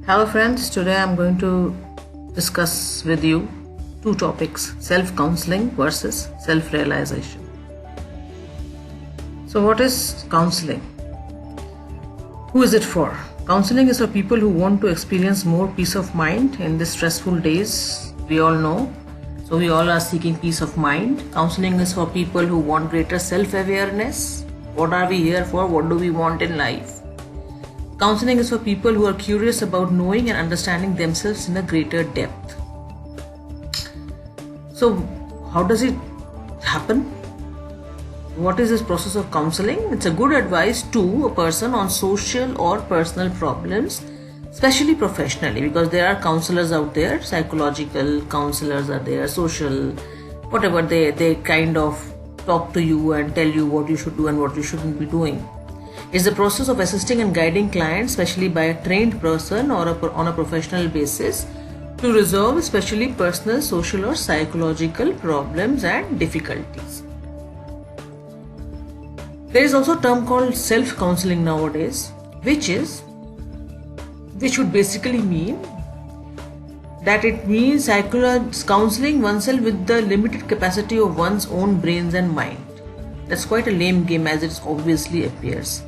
Hello friends, today I'm going to discuss with you two topics: self-counseling versus self-realization. So what is counseling? Who is it for? Counseling is for people who want to experience more peace of mind in these stressful days, we all know. So we all are seeking peace of mind. Counseling is for people who want greater self-awareness. What are we here for? What do we want in life? Counseling is for people who are curious about knowing and understanding themselves in a greater depth. So, how does it happen? What is this process of counseling? It's a good advice to a person on social or personal problems, especially professionally, because there are counselors out there, psychological counselors are there, social, whatever, they kind of talk to you and tell you what you should do and what you shouldn't be doing. It's the process of assisting and guiding clients, especially by a trained person or on a professional basis, to resolve especially personal, social or psychological problems and difficulties. There is also a term called self-counseling nowadays, which would basically mean that it means counseling oneself with the limited capacity of one's own brains and mind. That's quite a lame game, as it obviously appears.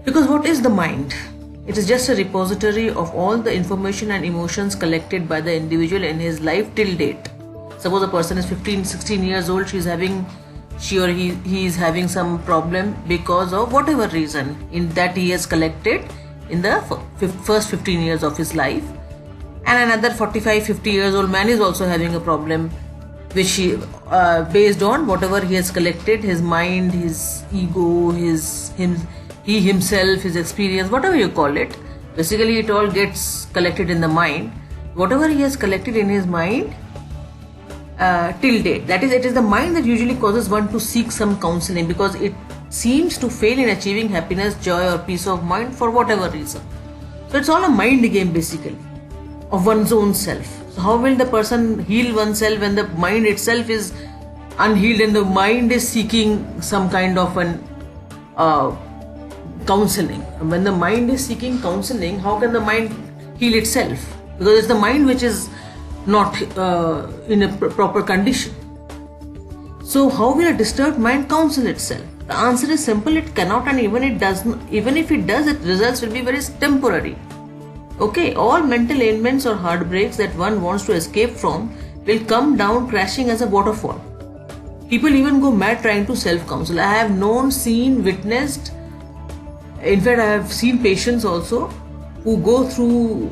Because what is the mind? It is just a repository of all the information and emotions collected by the individual in his life till date. Suppose a person is 15, 16 years old, he is having some problem because of whatever reason in that he has collected in the first 15 years of his life. And another 45, 50 years old man is also having a problem which he, based on whatever he has collected, his mind, his ego, he himself, his experience, whatever you call it. Basically it all gets collected in the mind. Whatever he has collected in his mind till date, that is, it is the mind that usually causes one to seek some counseling, because it seems to fail in achieving happiness, joy or peace of mind for whatever reason. So it's all a mind game basically of one's own self. So how will the person heal oneself when the mind itself is unhealed and the mind is seeking some kind of an counseling? When the mind is seeking counseling, how can the mind heal itself? Because it's the mind which is not in a proper condition. So how will a disturbed mind counsel itself? The answer is simple: it cannot, and even if it does, its results will be very temporary. Okay, all mental ailments or heartbreaks that one wants to escape from will come down crashing as a waterfall. People even go mad trying to self-counsel. I have known, seen, witnessed, in fact I have seen patients also who go through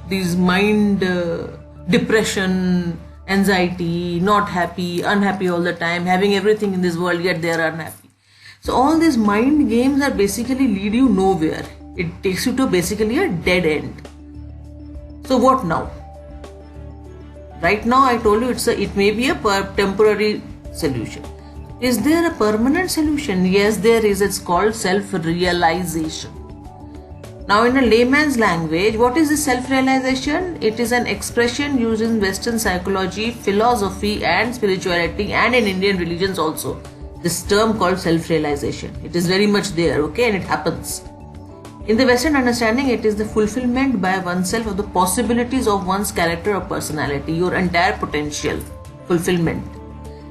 these mind depression, anxiety, not happy, unhappy all the time, having everything in this world yet they are unhappy. So all these mind games are basically lead you nowhere. It takes you to basically a dead end. So what now? Right now I told you it may be a temporary solution. Is there a permanent solution? Yes, there is. It's called self-realization. Now in a layman's language, what is this self-realization? It is an expression used in Western psychology, philosophy and spirituality, and in Indian religions also. This term called self-realization. It is very much there, okay, and it happens. In the Western understanding, it is the fulfillment by oneself of the possibilities of one's character or personality, your entire potential, fulfillment.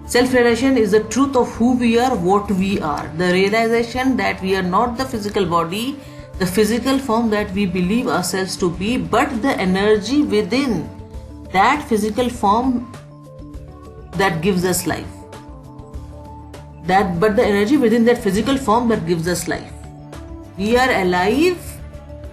Self-realization is the truth of who we are, what we are. The realization that we are not the physical body, the physical form that we believe ourselves to be, but the energy within that physical form that gives us life. But the energy within that physical form that gives us life. We are alive.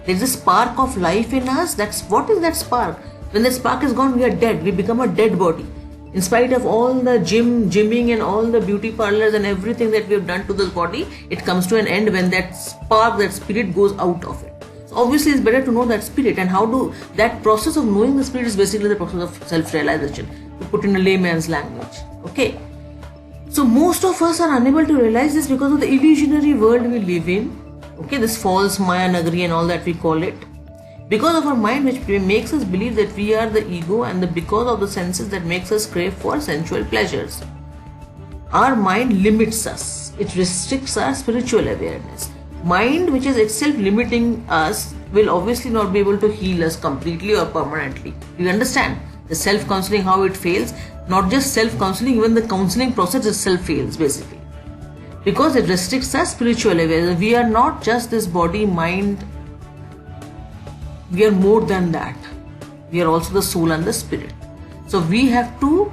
There is a spark of life in us. What is that spark? When the spark is gone, we are dead. We become a dead body. In spite of all the gymming and all the beauty parlors and everything that we have done to this body, it comes to an end when that spark, that spirit goes out of it. So obviously it's better to know that spirit, and that process of knowing the spirit is basically the process of self-realization, to put in a layman's language. Okay. So most of us are unable to realize this because of the illusionary world we live in. Okay, this false Maya Nagari and all that we call it. Because of our mind, which makes us believe that we are the ego, and because of the senses that makes us crave for sensual pleasures. Our mind limits us. It restricts our spiritual awareness. mind which is itself limiting us will obviously not be able to heal us completely or permanently. You understand the self-counseling, how it fails? Not just self-counseling, even the counseling process itself fails basically, because it restricts our spiritual awareness. We are not just this body, mind. We are more than that. We are also the soul and the spirit. So we have to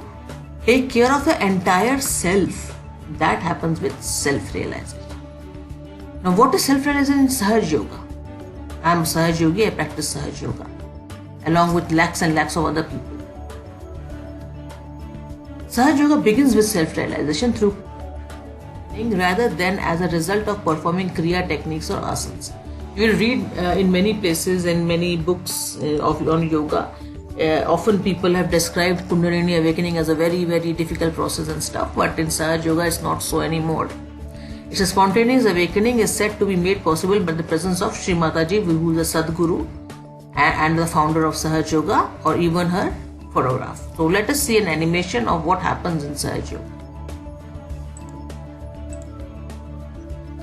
take care of the entire self. That happens with self-realization. Now, what is self-realization in Sahaj Yoga? I am Sahaj Yogi. I practice Sahaj Yoga along with lakhs and lakhs of other people. Sahaj Yoga begins with self-realization through rather than as a result of performing Kriya techniques or asanas. You will read in many places and many books on yoga. Often people have described Kundalini awakening as a very, very difficult process and stuff, but in Sahaj Yoga it's not so anymore. It's a spontaneous awakening is said to be made possible by the presence of Shri Mataji, who is the Sadguru and the founder of Sahaj Yoga, or even her photograph. So let us see an animation of what happens in Sahaj Yoga.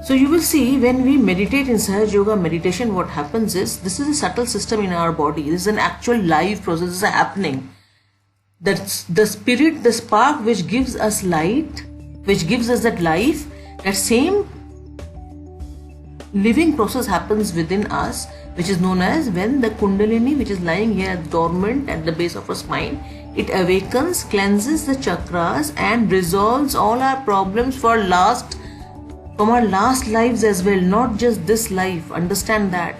So you will see when we meditate in Sahaj Yoga meditation, what happens is, this is a subtle system in our body. This is an actual live process. This is happening. That's the spirit, the spark which gives us light, which gives us that life, that same living process happens within us, which is known as when the Kundalini, which is lying here dormant at the base of our spine, it awakens, cleanses the chakras and resolves all our problems from our last lives as well, not just this life. Understand that.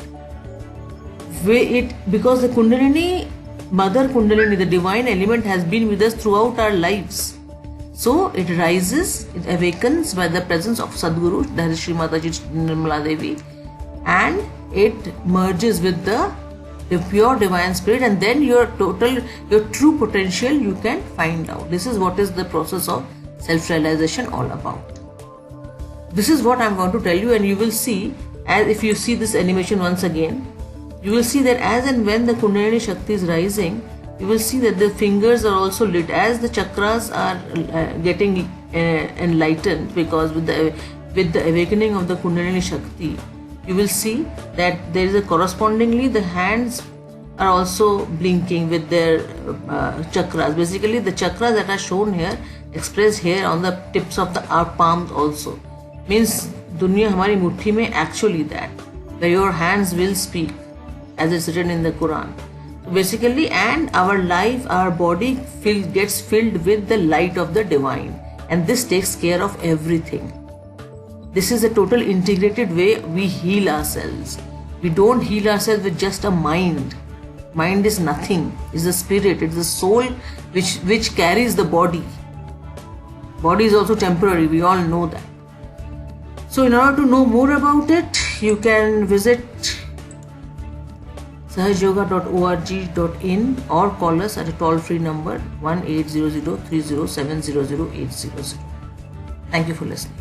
Because the Kundalini, Mother Kundalini, the divine element, has been with us throughout our lives. So it rises, it awakens by the presence of Sadguru, that is Shri Mataji Nirmala Devi, and it merges with the pure divine spirit, and then your true potential you can find out. This is what is the process of self-realization all about. This is what I am going to tell you, and you will see, as if you see this animation once again, you will see that as and when the Kundalini Shakti is rising, you will see that the fingers are also lit as the chakras are getting enlightened, because with the awakening of the Kundalini Shakti, you will see that there is a correspondingly the hands are also blinking with their chakras. Basically, the chakras that are shown here, expressed here on the tips of our palms also, means dunya hamari muthi mein, actually that, where your hands will speak, as it's written in the Quran. So basically, and our life, our body gets filled with the light of the divine, and this takes care of everything. This is a total integrated way we heal ourselves. We don't heal ourselves with just a mind. Mind is nothing. It's the spirit, it's the soul which carries the body. Body is also temporary, we all know that. So in order to know more about it, you can visit sahajyoga.org.in or call us at a toll-free number 1800 307 00800. Thank you for listening.